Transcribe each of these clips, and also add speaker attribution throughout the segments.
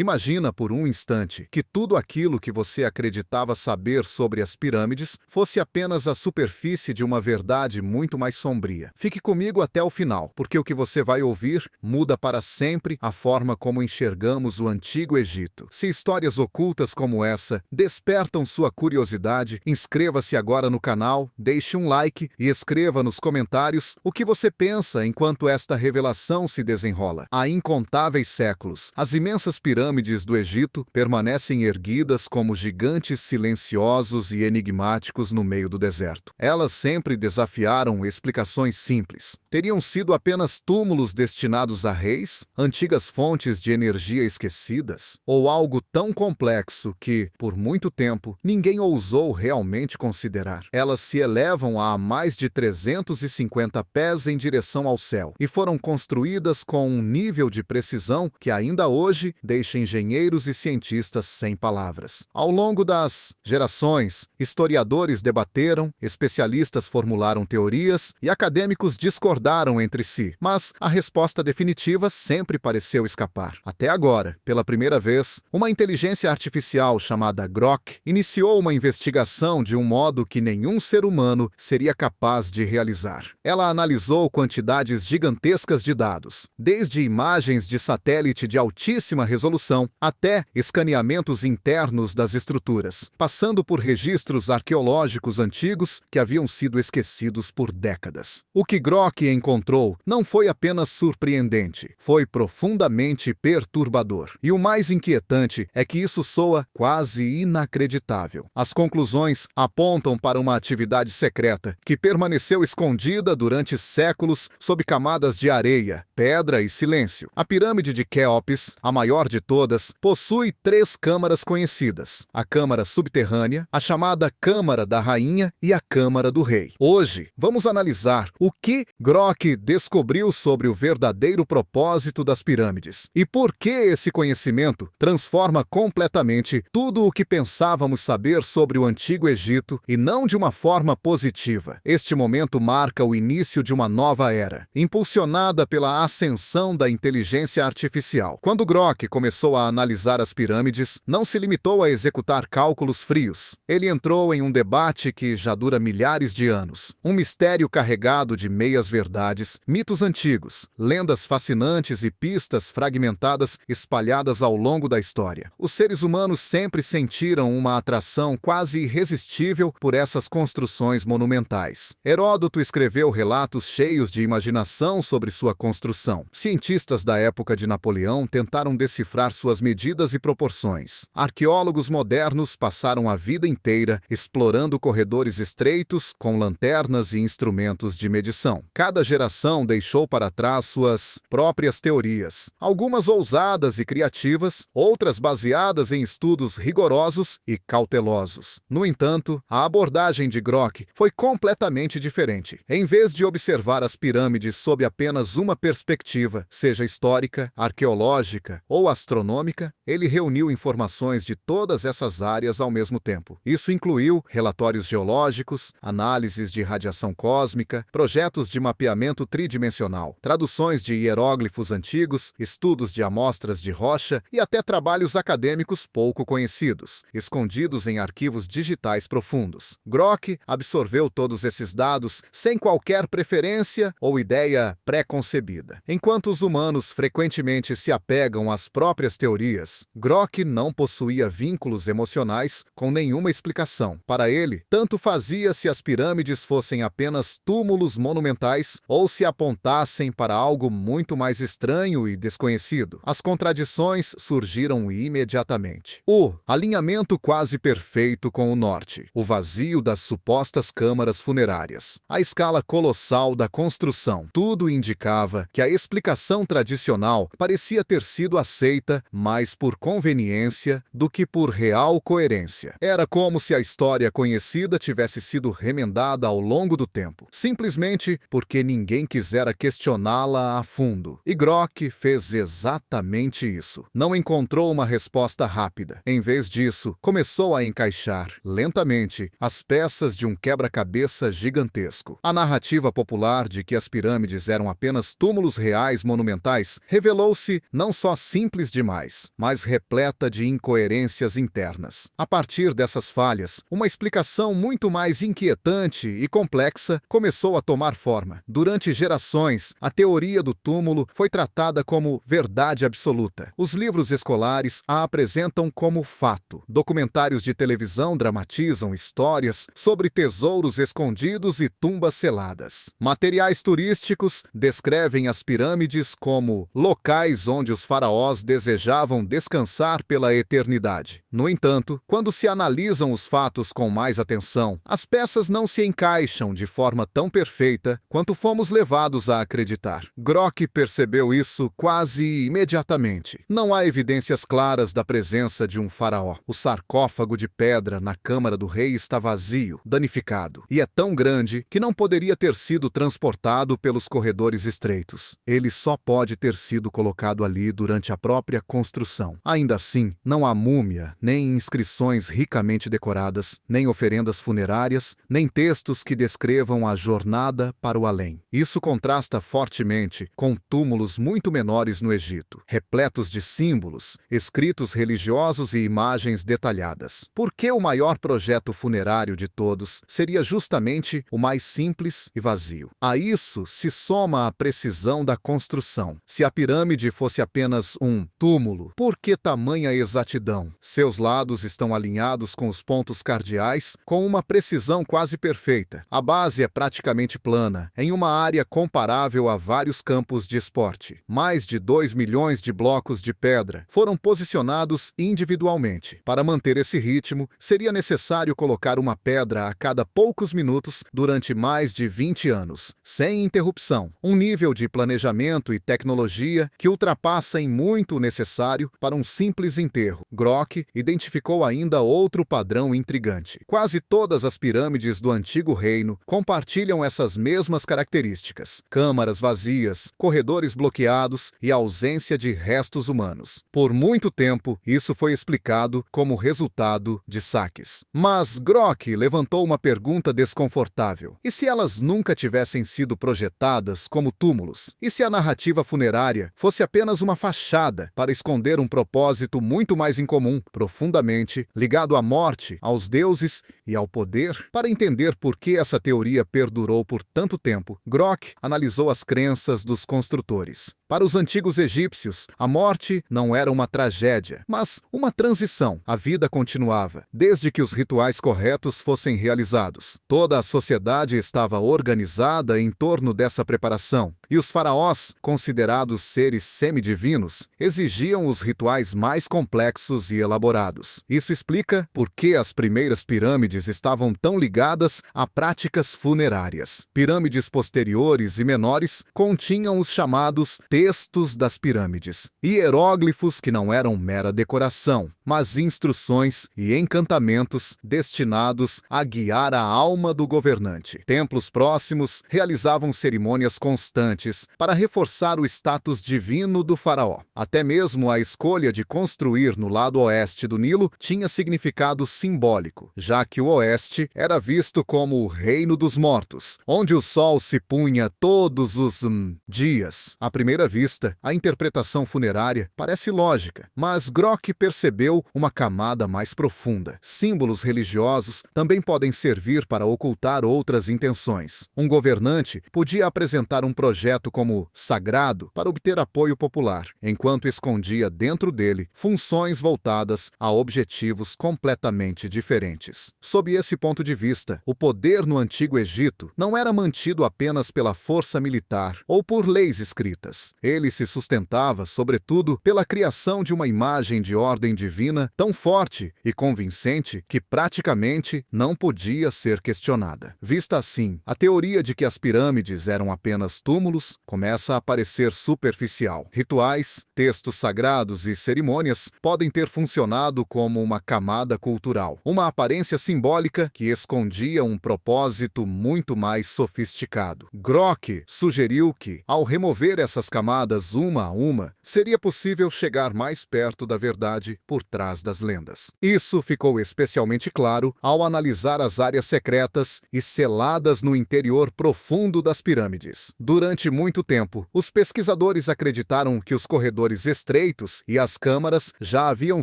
Speaker 1: Imagina por um instante que tudo aquilo que você acreditava saber sobre as pirâmides fosse apenas a superfície de uma verdade muito mais sombria. Fique comigo até o final, porque o que você vai ouvir muda para sempre a forma como enxergamos o Antigo Egito. Se histórias ocultas como essa despertam sua curiosidade, inscreva-se agora no canal, deixe um like e escreva nos comentários o que você pensa enquanto esta revelação se desenrola. Há incontáveis séculos, as imensas pirâmides do Egito permanecem erguidas como gigantes silenciosos e enigmáticos no meio do deserto. Elas sempre desafiaram explicações simples. Teriam sido apenas túmulos destinados a reis, antigas fontes de energia esquecidas, ou algo tão complexo que, por muito tempo, ninguém ousou realmente considerar. Elas se elevam a mais de 350 pés em direção ao céu e foram construídas com um nível de precisão que ainda hoje deixa engenheiros e cientistas sem palavras. Ao longo das gerações, historiadores debateram, especialistas formularam teorias e acadêmicos discordaram entre si, mas a resposta definitiva sempre pareceu escapar. Até agora, pela primeira vez, uma inteligência artificial chamada Grok iniciou uma investigação de um modo que nenhum ser humano seria capaz de realizar. Ela analisou quantidades gigantescas de dados, desde imagens de satélite de altíssima resolução até escaneamentos internos das estruturas, passando por registros arqueológicos antigos que haviam sido esquecidos por décadas. O que Grok encontrou não foi apenas surpreendente, foi profundamente perturbador. E o mais inquietante é que isso soa quase inacreditável. As conclusões apontam para uma atividade secreta que permaneceu escondida durante séculos sob camadas de areia, pedra e silêncio. A pirâmide de Quéops, a maior de todas, possui 3 câmaras conhecidas: a câmara subterrânea, a chamada Câmara da Rainha e a Câmara do Rei. Hoje, vamos analisar o que Grok descobriu sobre o verdadeiro propósito das pirâmides e por que esse conhecimento transforma completamente tudo o que pensávamos saber sobre o Antigo Egito e não de uma forma positiva. Este momento marca o início de uma nova era, impulsionada pela ascensão da inteligência artificial. Quando Grok começou a analisar as pirâmides, não se limitou a executar cálculos frios. Ele entrou em um debate que já dura milhares de anos. Um mistério carregado de meias-verdades, mitos antigos, lendas fascinantes e pistas fragmentadas espalhadas ao longo da história. Os seres humanos sempre sentiram uma atração quase irresistível por essas construções monumentais. Heródoto escreveu relatos cheios de imaginação sobre sua construção. Cientistas da época de Napoleão tentaram decifrar suas medidas e proporções. Arqueólogos modernos passaram a vida inteira explorando corredores estreitos com lanternas e instrumentos de medição. Cada geração deixou para trás suas próprias teorias, algumas ousadas e criativas, outras baseadas em estudos rigorosos e cautelosos. No entanto, a abordagem de Grok foi completamente diferente. Em vez de observar as pirâmides sob apenas uma perspectiva, seja histórica, arqueológica ou astronômica, ele reuniu informações de todas essas áreas ao mesmo tempo. Isso incluiu relatórios geológicos, análises de radiação cósmica, projetos de mapeamento tridimensional, traduções de hieróglifos antigos, estudos de amostras de rocha e até trabalhos acadêmicos pouco conhecidos, escondidos em arquivos digitais profundos. Grok absorveu todos esses dados sem qualquer preferência ou ideia pré-concebida. Enquanto os humanos frequentemente se apegam às próprias teorias, Grok não possuía vínculos emocionais com nenhuma explicação. Para ele, tanto fazia se as pirâmides fossem apenas túmulos monumentais ou se apontassem para algo muito mais estranho e desconhecido. As contradições surgiram imediatamente. O alinhamento quase perfeito com o norte, o vazio das supostas câmaras funerárias, a escala colossal da construção. Tudo indicava que a explicação tradicional parecia ter sido aceita mais por conveniência do que por real coerência. Era como se a história conhecida tivesse sido remendada ao longo do tempo, simplesmente porque porque ninguém quisera questioná-la a fundo. E Grok fez exatamente isso. Não encontrou uma resposta rápida. Em vez disso, começou a encaixar, lentamente, as peças de um quebra-cabeça gigantesco. A narrativa popular de que as pirâmides eram apenas túmulos reais monumentais revelou-se não só simples demais, mas repleta de incoerências internas. A partir dessas falhas, uma explicação muito mais inquietante e complexa começou a tomar forma. Durante gerações, a teoria do túmulo foi tratada como verdade absoluta. Os livros escolares a apresentam como fato. Documentários de televisão dramatizam histórias sobre tesouros escondidos e tumbas seladas. Materiais turísticos descrevem as pirâmides como locais onde os faraós desejavam descansar pela eternidade. No entanto, quando se analisam os fatos com mais atenção, as peças não se encaixam de forma tão perfeita quanto fomos levados a acreditar. Grok percebeu isso quase imediatamente. Não há evidências claras da presença de um faraó. O sarcófago de pedra na câmara do rei está vazio, danificado, e é tão grande que não poderia ter sido transportado pelos corredores estreitos. Ele só pode ter sido colocado ali durante a própria construção. Ainda assim, não há múmia, nem inscrições ricamente decoradas, nem oferendas funerárias, nem textos que descrevam a jornada para o além. Isso contrasta fortemente com túmulos muito menores no Egito, repletos de símbolos, escritos religiosos e imagens detalhadas. Por que o maior projeto funerário de todos seria justamente o mais simples e vazio? A isso se soma a precisão da construção. Se a pirâmide fosse apenas um túmulo, por que tamanha exatidão? Seus lados estão alinhados com os pontos cardeais com uma precisão quase perfeita. A base é praticamente plana, em uma área comparável a vários campos de esporte. Mais de 2 milhões de blocos de pedra foram posicionados individualmente. Para manter esse ritmo, seria necessário colocar uma pedra a cada poucos minutos durante mais de 20 anos, sem interrupção. Um nível de planejamento e tecnologia que ultrapassa em muito o necessário para um simples enterro. Grok identificou ainda outro padrão intrigante. Quase todas as pirâmides do Antigo Reino compartilham essas mesmas características: câmaras vazias, corredores bloqueados e ausência de restos humanos. Por muito tempo, isso foi explicado como resultado de saques. Mas Grok levantou uma pergunta desconfortável. E se elas nunca tivessem sido projetadas como túmulos? E se a narrativa funerária fosse apenas uma fachada para esconder um propósito muito mais incomum, profundamente ligado à morte, aos deuses e ao poder? Para entender por que essa teoria perdurou por tanto tempo, Grok analisou as crenças dos construtores. Para os antigos egípcios, a morte não era uma tragédia, mas uma transição. A vida continuava, desde que os rituais corretos fossem realizados. Toda a sociedade estava organizada em torno dessa preparação, e os faraós, considerados seres semidivinos, exigiam os rituais mais complexos e elaborados. Isso explica por que as primeiras pirâmides estavam tão ligadas a práticas funerárias. Pirâmides posteriores e menores continham os chamados textos das pirâmides, hieróglifos que não eram mera decoração, mas instruções e encantamentos destinados a guiar a alma do governante. Templos próximos realizavam cerimônias constantes para reforçar o status divino do faraó. Até mesmo a escolha de construir no lado oeste do Nilo tinha significado simbólico, já que o oeste era visto como o reino dos mortos, onde o sol se punha todos os dias. À primeira vista, a interpretação funerária parece lógica, mas Grok percebeu uma camada mais profunda. Símbolos religiosos também podem servir para ocultar outras intenções. Um governante podia apresentar um projeto como sagrado para obter apoio popular, enquanto escondia dentro dele funções voltadas a objetivos completamente diferentes. Sob esse ponto de vista, o poder no Antigo Egito não era mantido apenas pela força militar ou por leis escritas. Ele se sustentava, sobretudo, pela criação de uma imagem de ordem divina divina tão forte e convincente que praticamente não podia ser questionada. Vista assim, a teoria de que as pirâmides eram apenas túmulos começa a parecer superficial. Rituais, textos sagrados e cerimônias podem ter funcionado como uma camada cultural, uma aparência simbólica que escondia um propósito muito mais sofisticado. Grock sugeriu que, ao remover essas camadas uma a uma, seria possível chegar mais perto da verdade por trás das lendas. Isso ficou especialmente claro ao analisar as áreas secretas e seladas no interior profundo das pirâmides. Durante muito tempo, os pesquisadores acreditaram que os corredores estreitos e as câmaras já haviam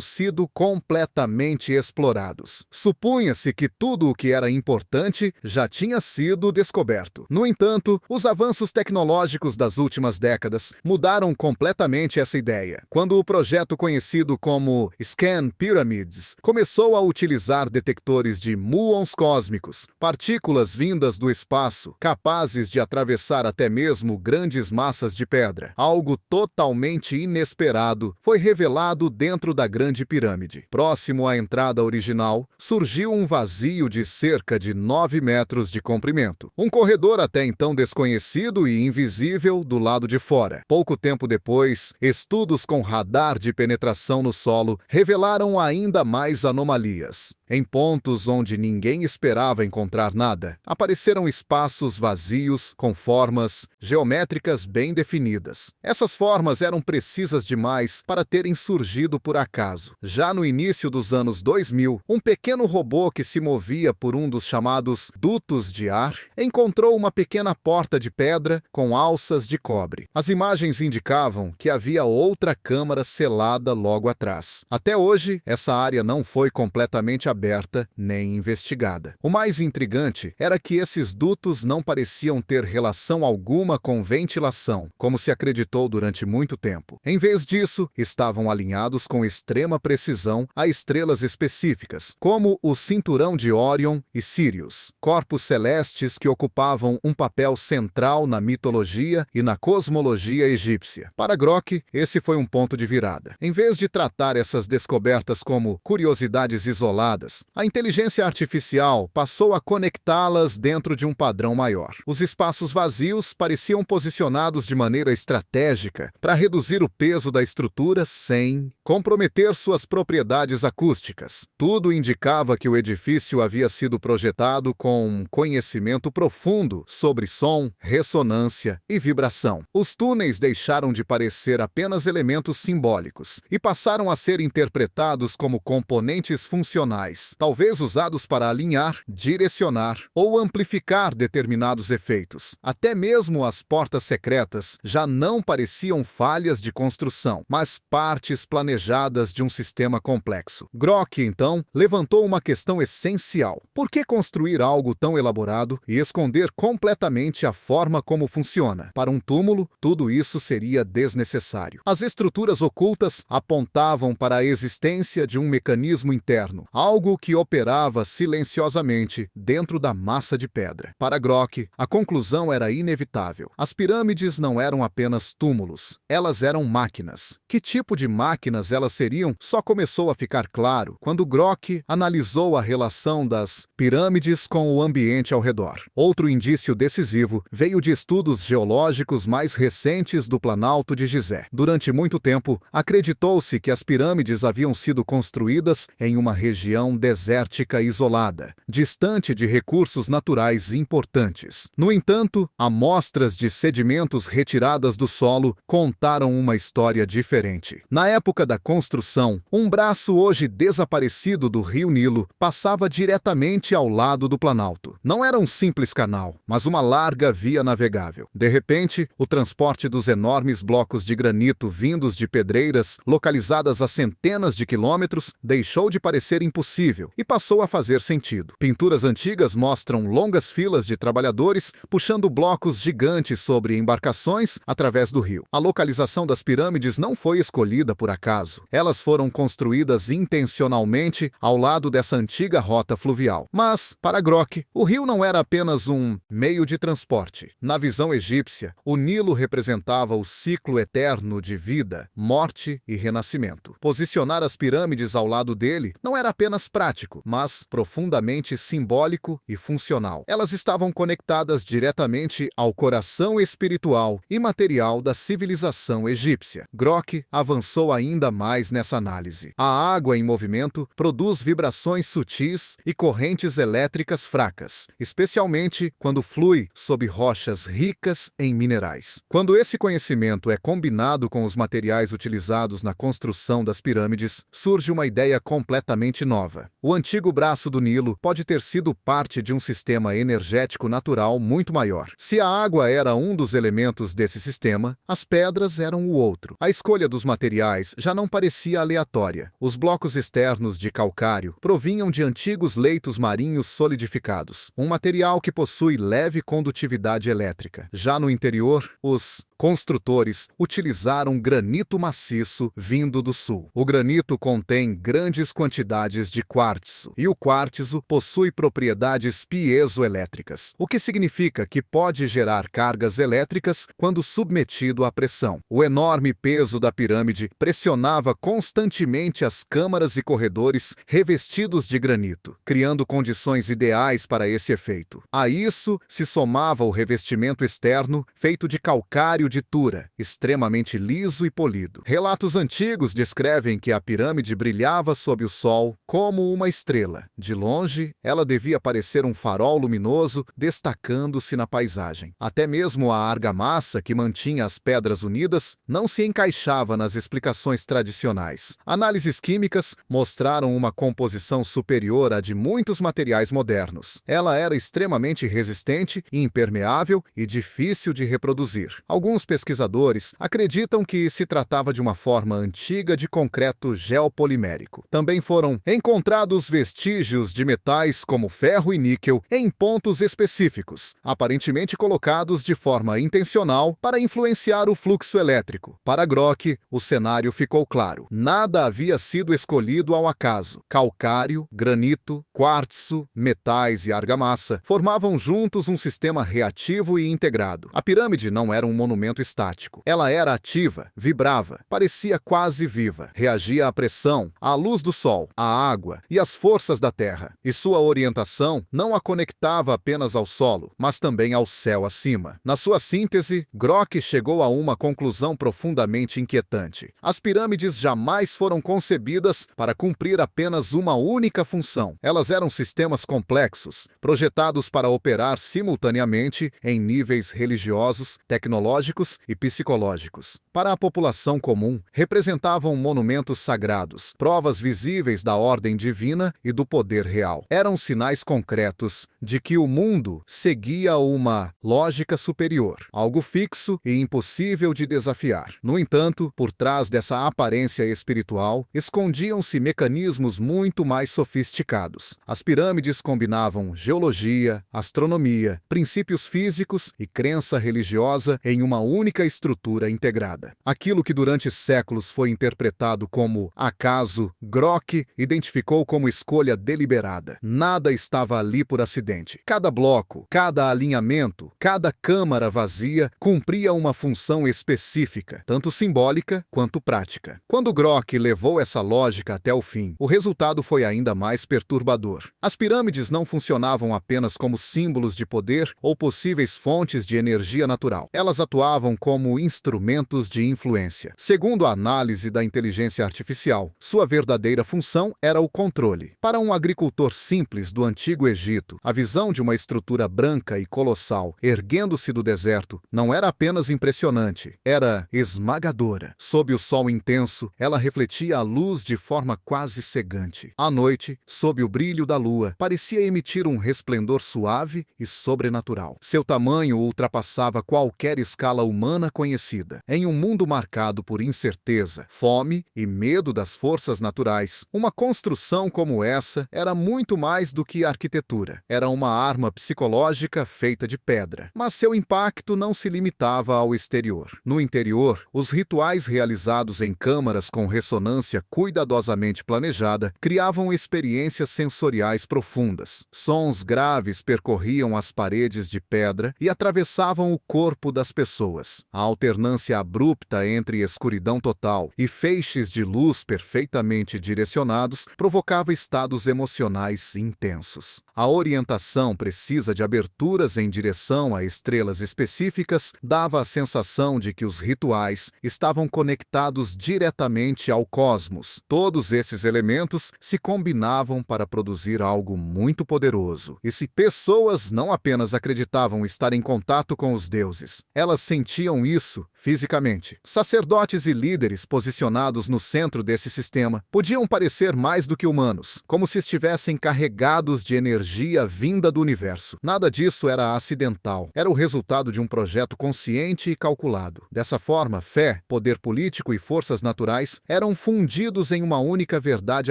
Speaker 1: sido completamente explorados. Supunha-se que tudo o que era importante já tinha sido descoberto. No entanto, os avanços tecnológicos das últimas décadas mudaram completamente essa ideia. Quando o projeto conhecido como Scan Pyramids começou a utilizar detectores de muons cósmicos, partículas vindas do espaço, capazes de atravessar até mesmo grandes massas de pedra, algo totalmente inesperado foi revelado dentro da Grande Pirâmide. Próximo à entrada original, surgiu um vazio de cerca de 9 metros de comprimento. Um corredor até então desconhecido e invisível do lado de fora. Pouco tempo depois, estudos com radar de penetração no solo revelaram ainda mais anomalias. Em pontos onde ninguém esperava encontrar nada, apareceram espaços vazios com formas geométricas bem definidas. Essas formas eram precisas demais para terem surgido por acaso. Já no início dos anos 2000, um pequeno robô que se movia por um dos chamados dutos de ar encontrou uma pequena porta de pedra com alças de cobre. As imagens indicavam que havia outra câmara selada logo atrás. Até hoje, essa área não foi completamente aberta nem investigada. O mais intrigante era que esses dutos não pareciam ter relação alguma com ventilação, como se acreditou durante muito tempo. Em vez disso, estavam alinhados com extrema precisão a estrelas específicas, como o cinturão de Órion e Sírius, corpos celestes que ocupavam um papel central na mitologia e na cosmologia egípcia. Para Grock, esse foi um ponto de virada. Em vez de tratar essas descobertas como curiosidades isoladas, a inteligência artificial passou a conectá-las dentro de um padrão maior. Os espaços vazios pareciam posicionados de maneira estratégica para reduzir o peso da estrutura sem comprometer suas propriedades acústicas. Tudo indicava que o edifício havia sido projetado com um conhecimento profundo sobre som, ressonância e vibração. Os túneis deixaram de parecer apenas elementos simbólicos e passaram a ser interpretados como componentes funcionais, talvez usados para alinhar, direcionar ou amplificar determinados efeitos. Até mesmo as portas secretas já não pareciam falhas de construção, mas partes planejadas de um sistema complexo. Grock, então, levantou uma questão essencial. Por que construir algo tão elaborado e esconder completamente a forma como funciona? Para um túmulo, tudo isso seria desnecessário. As estruturas ocultas apontavam para a existência de um mecanismo interno, algo que operava silenciosamente dentro da massa de pedra. Para Grock, a conclusão era inevitável. As pirâmides não eram apenas túmulos, elas eram máquinas. Que tipo de máquinas elas seriam só começou a ficar claro quando Grock analisou a relação das pirâmides com o ambiente ao redor. Outro indício decisivo veio de estudos geológicos mais recentes do Planalto de Gizé. Durante muito tempo, acreditou-se que as pirâmides haviam sido construídas em uma região desértica isolada, distante de recursos naturais importantes. No entanto, amostras de sedimentos retiradas do solo contaram uma história diferente. Na época da construção, um braço hoje desaparecido do rio Nilo passava diretamente ao lado do Planalto. Não era um simples canal, mas uma larga via navegável. De repente, o transporte dos enormes blocos de granito vindos de pedreiras localizadas a centenas de quilômetros deixou de parecer impossível possível e passou a fazer sentido. Pinturas antigas mostram longas filas de trabalhadores puxando blocos gigantes sobre embarcações através do rio. A localização das pirâmides não foi escolhida por acaso. Elas foram construídas intencionalmente ao lado dessa antiga rota fluvial. Mas, para Grok, o rio não era apenas um meio de transporte. Na visão egípcia, o Nilo representava o ciclo eterno de vida, morte e renascimento. Posicionar as pirâmides ao lado dele não era apenas prático, mas profundamente simbólico e funcional. Elas estavam conectadas diretamente ao coração espiritual e material da civilização egípcia. Grok avançou ainda mais nessa análise. A água em movimento produz vibrações sutis e correntes elétricas fracas, especialmente quando flui sob rochas ricas em minerais. Quando esse conhecimento é combinado com os materiais utilizados na construção das pirâmides, surge uma ideia completamente nova. O antigo braço do Nilo pode ter sido parte de um sistema energético natural muito maior. Se a água era um dos elementos desse sistema, as pedras eram o outro. A escolha dos materiais já não parecia aleatória. Os blocos externos de calcário provinham de antigos leitos marinhos solidificados, um material que possui leve condutividade elétrica. Já no interior, os construtores utilizaram granito maciço vindo do sul. O granito contém grandes quantidades de quartzo, e o quartzo possui propriedades piezoelétricas, o que significa que pode gerar cargas elétricas quando submetido à pressão. O enorme peso da pirâmide pressionava constantemente as câmaras e corredores revestidos de granito, criando condições ideais para esse efeito. A isso se somava o revestimento externo feito de calcário de Tura, extremamente liso e polido. Relatos antigos descrevem que a pirâmide brilhava sob o sol como uma estrela. De longe, ela devia parecer um farol luminoso destacando-se na paisagem. Até mesmo a argamassa que mantinha as pedras unidas não se encaixava nas explicações tradicionais. Análises químicas mostraram uma composição superior à de muitos materiais modernos. Ela era extremamente resistente, impermeável e difícil de reproduzir. Alguns pesquisadores acreditam que se tratava de uma forma antiga de concreto geopolimérico. Também foram encontrados vestígios de metais como ferro e níquel em pontos específicos, aparentemente colocados de forma intencional para influenciar o fluxo elétrico. Para Grok, o cenário ficou claro. Nada havia sido escolhido ao acaso. Calcário, granito, quartzo, metais e argamassa formavam juntos um sistema reativo e integrado. A pirâmide não era um monumento estático. Ela era ativa, vibrava, parecia quase viva, reagia à pressão, à luz do sol, à água e às forças da terra. E sua orientação não a conectava apenas ao solo, mas também ao céu acima. Na sua síntese, Grok chegou a uma conclusão profundamente inquietante. As pirâmides jamais foram concebidas para cumprir apenas uma única função. Elas eram sistemas complexos, projetados para operar simultaneamente em níveis religiosos, tecnológicos e psicológicos. Para a população comum, representavam monumentos sagrados, provas visíveis da ordem divina e do poder real. Eram sinais concretos de que o mundo seguia uma lógica superior, algo fixo e impossível de desafiar. No entanto, por trás dessa aparência espiritual, escondiam-se mecanismos muito mais sofisticados. As pirâmides combinavam geologia, astronomia, princípios físicos e crença religiosa em uma única estrutura integrada. Aquilo que durante séculos foi interpretado como acaso, Grok identificou como escolha deliberada. Nada estava ali por acidente. Cada bloco, cada alinhamento, cada câmara vazia cumpria uma função específica, tanto simbólica quanto prática. Quando Grok levou essa lógica até o fim, o resultado foi ainda mais perturbador. As pirâmides não funcionavam apenas como símbolos de poder ou possíveis fontes de energia natural. Elas atuavam como instrumentos de influência. Segundo a análise da inteligência artificial, sua verdadeira função era o controle. Para um agricultor simples do Antigo Egito, a visão de uma estrutura branca e colossal erguendo-se do deserto não era apenas impressionante, era esmagadora. Sob o sol intenso, ela refletia a luz de forma quase cegante. À noite, sob o brilho da lua, parecia emitir um resplendor suave e sobrenatural. Seu tamanho ultrapassava qualquer escala escala humana conhecida. Em um mundo marcado por incerteza, fome e medo das forças naturais, uma construção como essa era muito mais do que arquitetura. Era uma arma psicológica feita de pedra. Mas seu impacto não se limitava ao exterior. No interior, os rituais realizados em câmaras com ressonância cuidadosamente planejada criavam experiências sensoriais profundas. Sons graves percorriam as paredes de pedra e atravessavam o corpo das pessoas. A alternância abrupta entre escuridão total e feixes de luz perfeitamente direcionados provocava estados emocionais intensos. A orientação precisa de aberturas em direção a estrelas específicas dava a sensação de que os rituais estavam conectados diretamente ao cosmos. Todos esses elementos se combinavam para produzir algo muito poderoso. E se pessoas não apenas acreditavam estar em contato com os deuses, elas sentiam isso fisicamente. Sacerdotes e líderes posicionados no centro desse sistema podiam parecer mais do que humanos, como se estivessem carregados de energia vinda do universo. Nada disso era acidental. Era o resultado de um projeto consciente e calculado. Dessa forma, fé, poder político e forças naturais eram fundidos em uma única verdade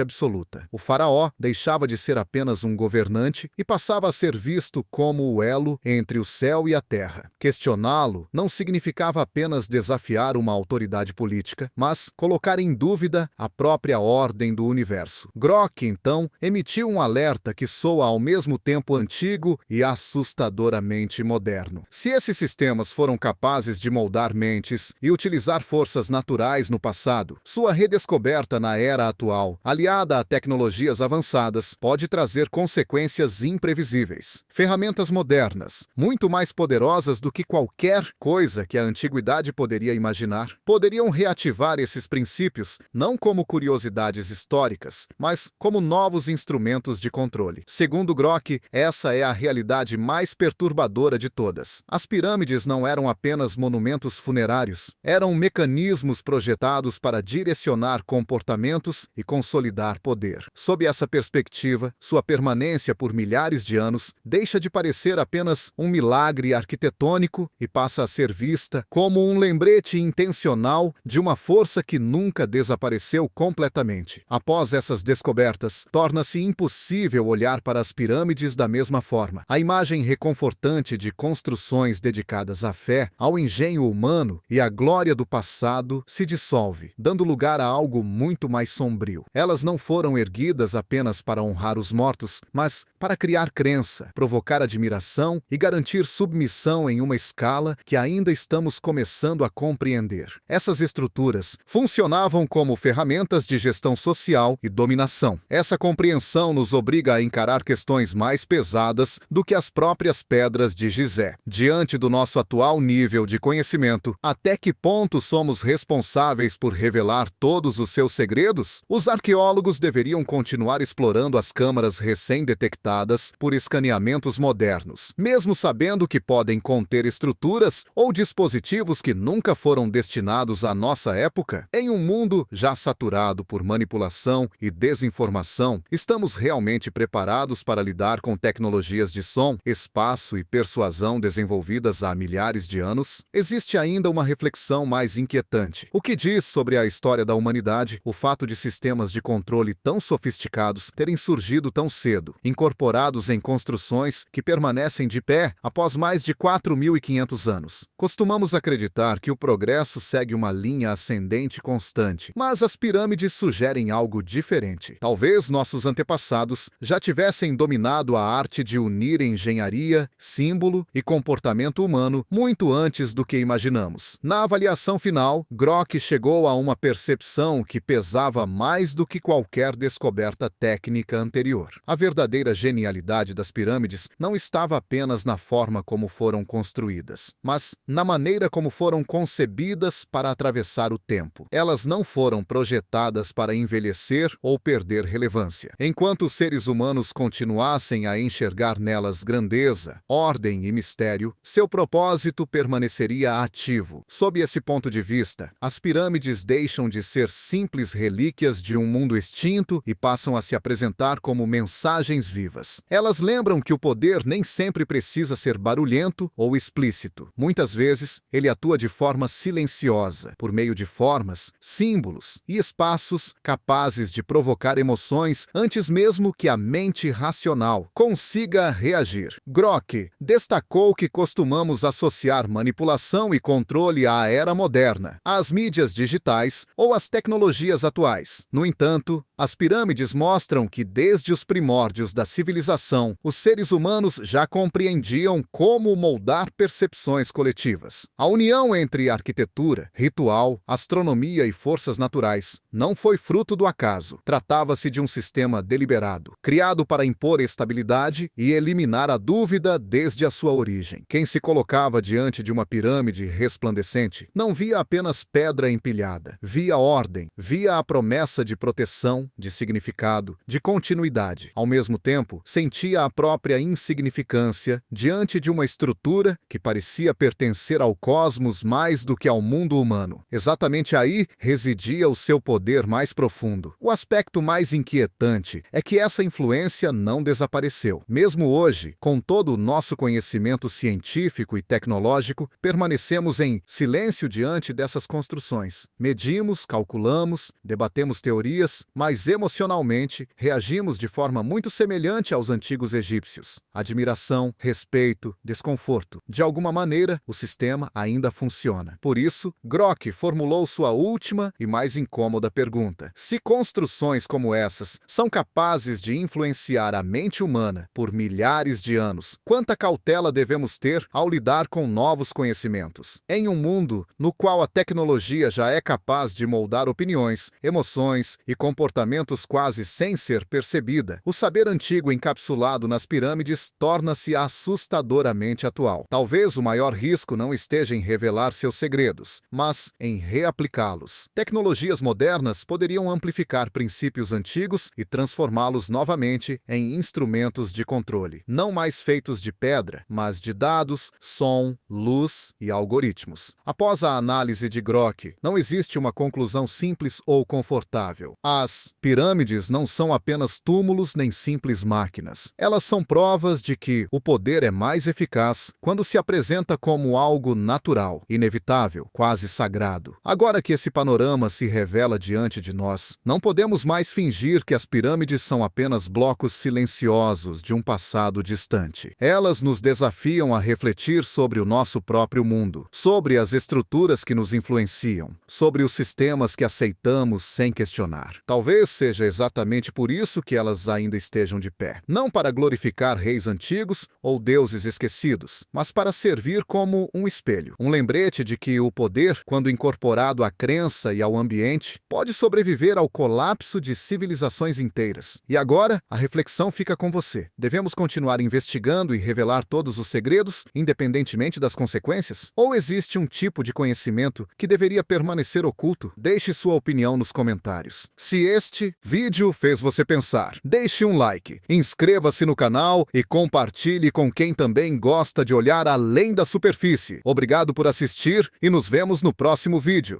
Speaker 1: absoluta. O faraó deixava de ser apenas um governante e passava a ser visto como o elo entre o céu e a terra. Questioná-lo não significava apenas desafiar uma autoridade política, mas colocar em dúvida a própria ordem do universo. Grok, então, emitiu um alerta que soa ao mesmo tempo antigo e assustadoramente moderno. Se esses sistemas foram capazes de moldar mentes e utilizar forças naturais no passado, sua redescoberta na era atual, aliada a tecnologias avançadas, pode trazer consequências imprevisíveis. Ferramentas modernas, muito mais poderosas do que qualquer coisa que a antiguidade poderia imaginar, poderiam reativar esses princípios não como curiosidades históricas, mas como novos instrumentos de controle. Segundo Grok, essa é a realidade mais perturbadora de todas. As pirâmides não eram apenas monumentos funerários, eram mecanismos projetados para direcionar comportamentos e consolidar poder. Sob essa perspectiva, sua permanência por milhares de anos deixa de parecer apenas um milagre arquitetônico e passa a ser vista como um lembrete intencional de uma força que nunca desapareceu completamente. Após essas descobertas, torna-se impossível olhar para as pirâmides da mesma forma. A imagem reconfortante de construções dedicadas à fé, ao engenho humano e à glória do passado se dissolve, dando lugar a algo muito mais sombrio. Elas não foram erguidas apenas para honrar os mortos, mas para criar crença, provocar admiração e garantir submissão em uma escala que ainda estamos começando a compreender. Essas estruturas funcionavam como ferramentas de gestão social e dominação. Essa compreensão nos obriga a encarar questões mais pesadas do que as próprias pedras de Gizé. Diante do nosso atual nível de conhecimento, até que ponto somos responsáveis por revelar todos os seus segredos? Os arqueólogos deveriam continuar explorando as câmaras recém-detectadas por escaneamentos modernos, mesmo sabendo que podem conter estruturas ou dispositivos que nunca foram destinados à nossa época. Em um mundo já saturado por manipulação e desinformação, estamos realmente preparados para lidar com tecnologias de som, espaço e persuasão desenvolvidas há milhares de anos? Existe ainda uma reflexão mais inquietante. O que diz sobre a história da humanidade o fato de sistemas de controle tão sofisticados terem surgido tão cedo, incorporados em construções que permanecem de pé após mais de 4.500 anos? Costumamos acreditar que o progresso segue uma linha ascendente constante, mas as pirâmides sugerem algo diferente. Talvez nossos antepassados já tivessem dominado a arte de unir engenharia, símbolo e comportamento humano muito antes do que imaginamos. Na avaliação final, Grok chegou a uma percepção que pesava mais do que qualquer descoberta técnica anterior. A verdadeira genialidade das pirâmides não estava apenas na forma como foram construídas, mas na maneira como foram concebidas para atravessar o tempo. Elas não foram projetadas para envelhecer ou perder relevância. Enquanto os seres humanos continuassem a enxergar nelas grandeza, ordem e mistério, seu propósito permaneceria ativo. Sob esse ponto de vista, as pirâmides deixam de ser simples relíquias de um mundo extinto e passam a se apresentar como mensagens vivas. Elas lembram que o poder nem sempre precisa ser barulhento ou explícito. Muitas vezes, ele atua de forma silenciosa, por meio de formas, símbolos e espaços capazes de provocar emoções antes mesmo que a mente racional consiga reagir. Grok destacou que costumamos associar manipulação e controle à era moderna, às mídias digitais ou às tecnologias atuais. No entanto, as pirâmides mostram que desde os primórdios da civilização, os seres humanos já compreendiam como moldar percepções coletivas. A união entre arquitetura, ritual, astronomia e forças naturais não foi fruto do acaso. Tratava-se de um sistema deliberado, criado para impor estabilidade e eliminar a dúvida desde a sua origem. Quem se colocava diante de uma pirâmide resplandecente não via apenas pedra empilhada, via ordem, via a promessa de proteção, de significado, de continuidade. Ao mesmo tempo, sentia a própria insignificância diante de uma estrutura que parecia pertencer ao cosmos mais do que ao mundo humano. Exatamente aí residia o seu poder mais profundo. O aspecto mais inquietante é que essa influência não desapareceu. Mesmo hoje, com todo o nosso conhecimento científico e tecnológico, permanecemos em silêncio diante dessas construções. Medimos, calculamos, debatemos teorias, mas emocionalmente reagimos de forma muito semelhante aos antigos egípcios. Admiração, respeito, desconforto. De alguma maneira, o sistema ainda funciona. Por isso, Grok formulou sua última e mais incômoda pergunta: se construções como essas são capazes de influenciar a mente humana por milhares de anos, quanta cautela devemos ter ao lidar com novos conhecimentos? Em um mundo no qual a tecnologia já é capaz de moldar opiniões, emoções e comportamentos quase sem ser percebida, o saber antigo encapsulado nas pirâmides torna-se assustadoramente atual. Talvez o maior risco não esteja em revelar seus segredos, mas em reaplicá-los. Tecnologias modernas poderiam amplificar princípios antigos e transformá-los novamente em instrumentos de controle, não mais feitos de pedra, mas de dados, som, luz e algoritmos. Após a análise de Grok, não existe uma conclusão simples ou confortável. As pirâmides não são apenas túmulos nem simples máquinas. Elas são provas de que o poder é mais eficaz quando se apresenta como algo natural, inevitável, quase sagrado. Agora que esse panorama se revela diante de nós, não podemos mais fingir que as pirâmides são apenas blocos silenciosos de um passado distante. Elas nos desafiam a refletir sobre o nosso próprio mundo, sobre as estruturas que nos influenciam, sobre os sistemas que aceitamos sem questionar. Talvez seja exatamente por isso que elas ainda estejam de pé. Não para glorificar reis antigos ou deuses esquecidos, mas para servir como um espelho. Um lembrete de que o poder, quando incorporado à crença e ao ambiente, pode sobreviver ao colapso de civilizações inteiras. E agora, a reflexão fica com você. Devemos continuar investigando e revelar todos os segredos, independentemente das consequências? Ou existe um tipo de conhecimento que deveria permanecer oculto? Deixe sua opinião nos comentários. Se este vídeo fez você pensar, deixe um like, inscreva-se no canal e compartilhe com quem também gosta de olhar além da superfície. Obrigado por assistir e nos vemos no próximo vídeo.